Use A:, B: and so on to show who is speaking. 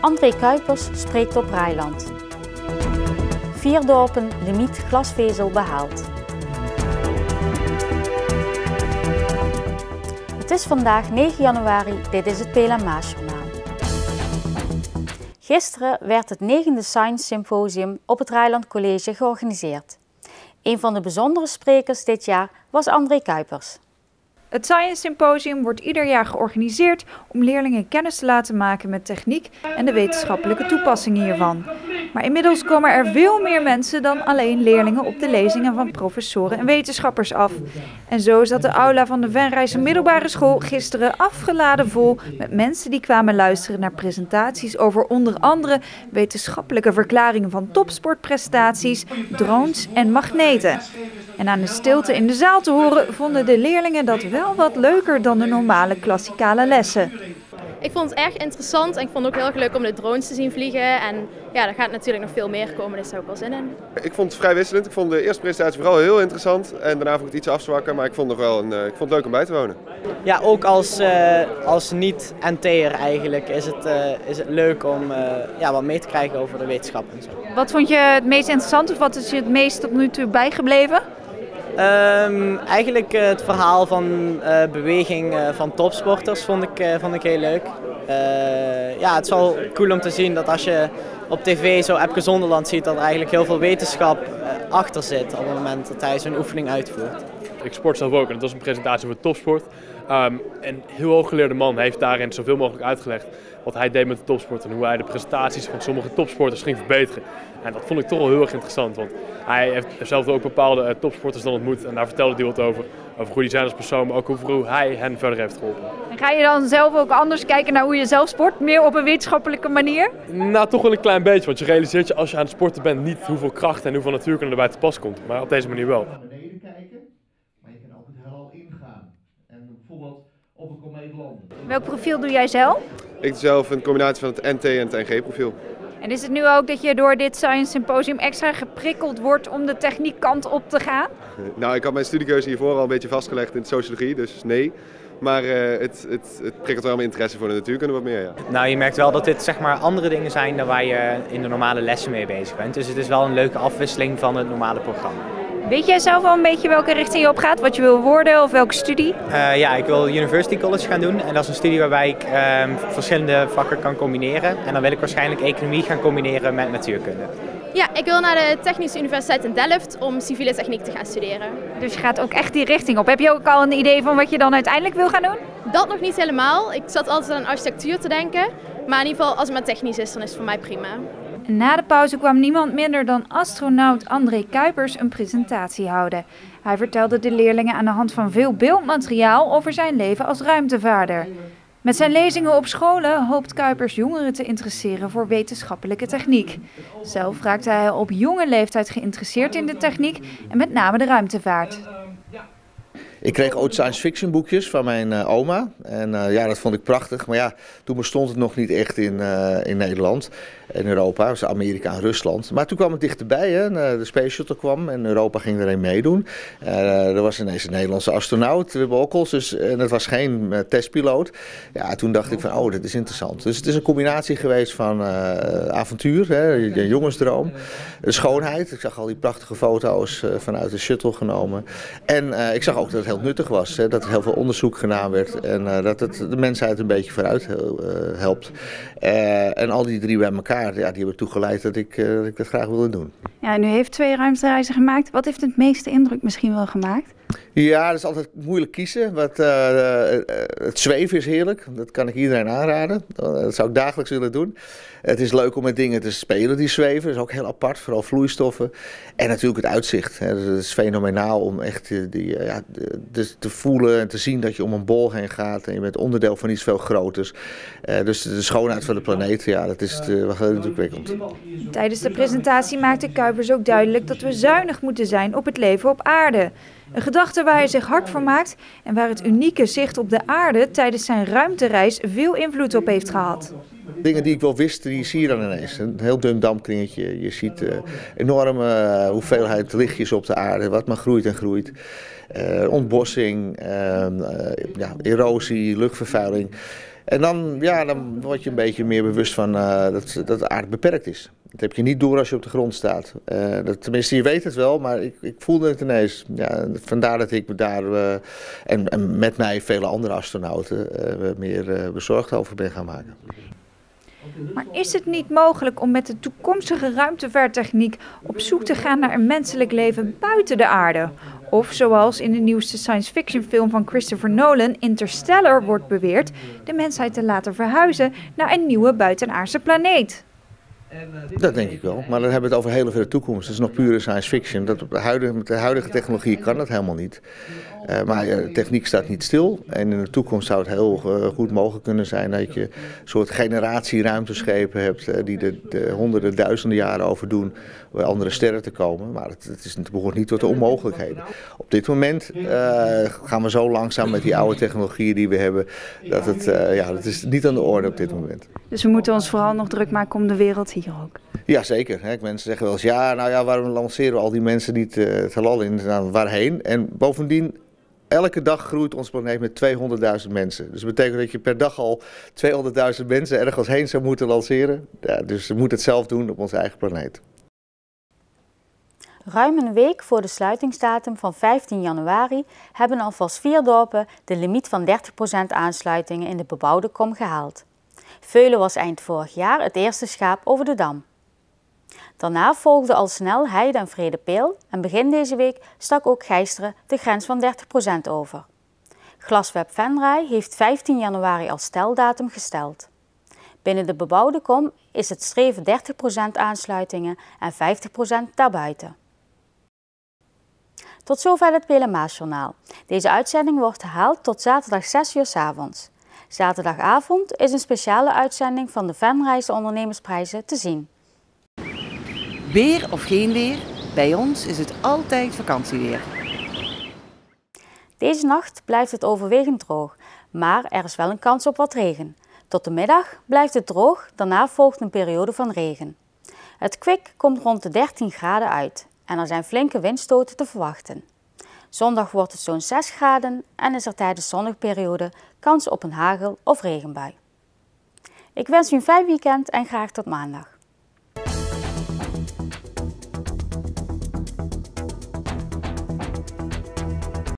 A: André Kuipers spreekt op Rijland. 4 dorpen limiet glasvezel behaald. Het is vandaag 9 januari, dit is het PLMA-journaal. Gisteren werd het 9e Science Symposium op het Rijland College georganiseerd. Een van de bijzondere sprekers dit jaar was André Kuipers.
B: Het Science Symposium wordt ieder jaar georganiseerd om leerlingen kennis te laten maken met techniek en de wetenschappelijke toepassingen hiervan. Maar inmiddels komen er veel meer mensen dan alleen leerlingen op de lezingen van professoren en wetenschappers af. En zo zat de aula van de Venrijse middelbare school gisteren afgeladen vol met mensen die kwamen luisteren naar presentaties over onder andere wetenschappelijke verklaringen van topsportprestaties, drones en magneten. En aan de stilte in de zaal te horen vonden de leerlingen dat wel wat leuker dan de normale klassikale lessen.
C: Ik vond het erg interessant en ik vond het ook heel erg leuk om de drones te zien vliegen. En ja, er gaat natuurlijk nog veel meer komen, dus daar heb ik wel zin in.
D: Ik vond het vrij wisselend. Ik vond de eerste presentatie vooral heel interessant. En daarna vond ik het iets afzwakken, maar ik vond het leuk om bij te wonen.
E: Ja, ook als niet-NT'er eigenlijk is het leuk om wat mee te krijgen over de wetenschap en zo.
B: Wat vond je het meest interessant of wat is je het meest tot nu toe bijgebleven?
E: Eigenlijk het verhaal van beweging van topsporters vond ik heel leuk. Het is wel cool om te zien dat als je op tv zo Epke Zonderland ziet, dat er eigenlijk heel veel wetenschap achter zit op het moment dat hij zo'n oefening uitvoert.
F: Ik sport zelf ook en het was een presentatie over topsport. Een heel hooggeleerde man heeft daarin zoveel mogelijk uitgelegd wat hij deed met de topsport en hoe hij de prestaties van sommige topsporters ging verbeteren. En dat vond ik toch wel heel erg interessant, want hij heeft zelf ook bepaalde topsporters dan ontmoet en daar vertelde hij wat over hoe die zijn als persoon, maar ook over hoe hij hen verder heeft geholpen.
B: En ga je dan zelf ook anders kijken naar hoe je zelf sport, meer op een wetenschappelijke manier?
F: Nou, toch wel een klein beetje, want je realiseert je als je aan het sporten bent niet hoeveel kracht en hoeveel natuurkunde erbij te pas komt, maar op deze manier wel.
G: Naar beneden kijken, maar je kan ook het heelal ingaan en bijvoorbeeld op een komeet landen.
B: Welk profiel doe jij zelf?
D: Ik doe zelf een combinatie van het NT en het NG-profiel.
B: En is het nu ook dat je door dit Science Symposium extra geprikkeld wordt om de techniekkant op te gaan?
D: Nou, ik had mijn studiekeuze hiervoor al een beetje vastgelegd in de sociologie, dus nee. Maar het prikkelt wel mijn interesse voor de natuurkunde wat meer, ja.
E: Nou, je merkt wel dat dit zeg maar andere dingen zijn dan waar je in de normale lessen mee bezig bent. Dus het is wel een leuke afwisseling van het normale programma.
B: Weet jij zelf al een beetje welke richting je op gaat, wat je wil worden of welke studie?
E: Ik wil University College gaan doen en dat is een studie waarbij ik verschillende vakken kan combineren. En dan wil ik waarschijnlijk economie gaan combineren met natuurkunde.
C: Ja, ik wil naar de Technische Universiteit in Delft om civiele techniek te gaan studeren.
B: Dus je gaat ook echt die richting op. Heb je ook al een idee van wat je dan uiteindelijk wil gaan doen?
C: Dat nog niet helemaal. Ik zat altijd aan architectuur te denken, maar in ieder geval als het maar technisch is, dan is het voor mij prima.
B: Na de pauze kwam niemand minder dan astronaut André Kuipers een presentatie houden. Hij vertelde de leerlingen aan de hand van veel beeldmateriaal over zijn leven als ruimtevaarder. Met zijn lezingen op scholen hoopt Kuipers jongeren te interesseren voor wetenschappelijke techniek. Zelf raakte hij op jonge leeftijd geïnteresseerd in de techniek en met name de ruimtevaart.
H: Ik kreeg ooit science fiction boekjes van mijn oma en dat vond ik prachtig. Maar ja, toen bestond het nog niet echt in Nederland, in Europa, dus Amerika en Rusland. Maar toen kwam het dichterbij, hè. De Space Shuttle kwam en Europa ging erin meedoen. Er was ineens een Nederlandse astronaut, Wim Okkels, en het was geen testpiloot. Ja, toen dacht ik van, oh, dit is interessant. Dus het is een combinatie geweest van avontuur, hè, je jongensdroom, de schoonheid. Ik zag al die prachtige foto's vanuit de shuttle genomen. En ik zag ook dat het heel nuttig was, hè, dat er heel veel onderzoek gedaan werd en dat het de mensheid een beetje vooruit helpt. En al die drie bij elkaar, die hebben toegeleid dat ik dat graag wilde doen.
B: Ja, en u heeft 2 ruimtereizen gemaakt. Wat heeft het meeste indruk misschien wel gemaakt?
H: Ja, dat is altijd moeilijk kiezen. Het zweven is heerlijk, dat kan ik iedereen aanraden. Dat zou ik dagelijks willen doen. Het is leuk om met dingen te spelen die zweven, dat is ook heel apart, vooral vloeistoffen. En natuurlijk het uitzicht. Het is fenomenaal om echt te voelen en te zien dat je om een bol heen gaat en je bent onderdeel van iets veel groters. Dus de schoonheid van de planeet, ja, dat is wel heel indrukwekkend.
B: Tijdens de presentatie maakte Kuipers ook duidelijk dat we zuinig moeten zijn op het leven op aarde. Een gedachte waar hij zich hard voor maakt en waar het unieke zicht op de aarde tijdens zijn ruimtereis veel invloed op heeft gehad.
H: Dingen die ik wel wist, die zie je dan ineens. Een heel dun dampkringetje. Je ziet enorme hoeveelheid lichtjes op de aarde, wat maar groeit en groeit. Ontbossing, erosie, luchtvervuiling. En dan word je een beetje meer bewust van dat de aarde beperkt is. Dat heb je niet door als je op de grond staat. Tenminste, je weet het wel, maar ik voelde het ineens. Ja, vandaar dat ik me daar en met mij vele andere astronauten meer bezorgd over ben gaan maken.
B: Maar is het niet mogelijk om met de toekomstige ruimtevaarttechniek op zoek te gaan naar een menselijk leven buiten de aarde? Of zoals in de nieuwste science fiction film van Christopher Nolan, Interstellar, wordt beweerd, de mensheid te laten verhuizen naar een nieuwe buitenaardse planeet?
H: Dat denk ik wel, maar dan hebben we het over hele verre toekomst. Dat is nog pure science fiction. Met de huidige technologie kan dat helemaal niet. Maar de techniek staat niet stil. En in de toekomst zou het heel goed mogelijk kunnen zijn dat je een soort generatie ruimteschepen hebt die de honderden, duizenden jaren over doen om bij andere sterren te komen. Maar het behoort niet tot de onmogelijkheden. Op dit moment gaan we zo langzaam met die oude technologieën die we hebben, dat is niet aan de orde op dit moment.
B: Dus we moeten ons vooral nog druk maken om de wereld hier ook.
H: Ja, zeker. Mensen zeggen wel eens, waarom lanceren we al die mensen niet het heelal in? Nou, waarheen? En bovendien, elke dag groeit ons planeet met 200.000 mensen. Dus dat betekent dat je per dag al 200.000 mensen ergens heen zou moeten lanceren. Ja, dus we moeten het zelf doen op onze eigen planeet.
A: Ruim een week voor de sluitingsdatum van 15 januari hebben alvast 4 dorpen de limiet van 30% aansluitingen in de bebouwde kom gehaald. Veulen was eind vorig jaar het eerste schaap over de dam. Daarna volgden al snel Heide en Vredepeel en begin deze week stak ook Gijsteren de grens van 30% over. Glasweb Venray heeft 15 januari als steldatum gesteld. Binnen de bebouwde kom is het streven 30% aansluitingen en 50% daarbuiten. Tot zover het PLMA-journaal. Deze uitzending wordt herhaald tot zaterdag 6 uur 's avonds. Zaterdagavond is een speciale uitzending van de Venrayse ondernemersprijzen te zien.
I: Weer of geen weer, bij ons is het altijd vakantieweer.
A: Deze nacht blijft het overwegend droog, maar er is wel een kans op wat regen. Tot de middag blijft het droog, daarna volgt een periode van regen. Het kwik komt rond de 13 graden uit en er zijn flinke windstoten te verwachten. Zondag wordt het zo'n 6 graden en is er tijdens de zonnige periode kans op een hagel- of regenbui. Ik wens u een fijn weekend en graag tot maandag.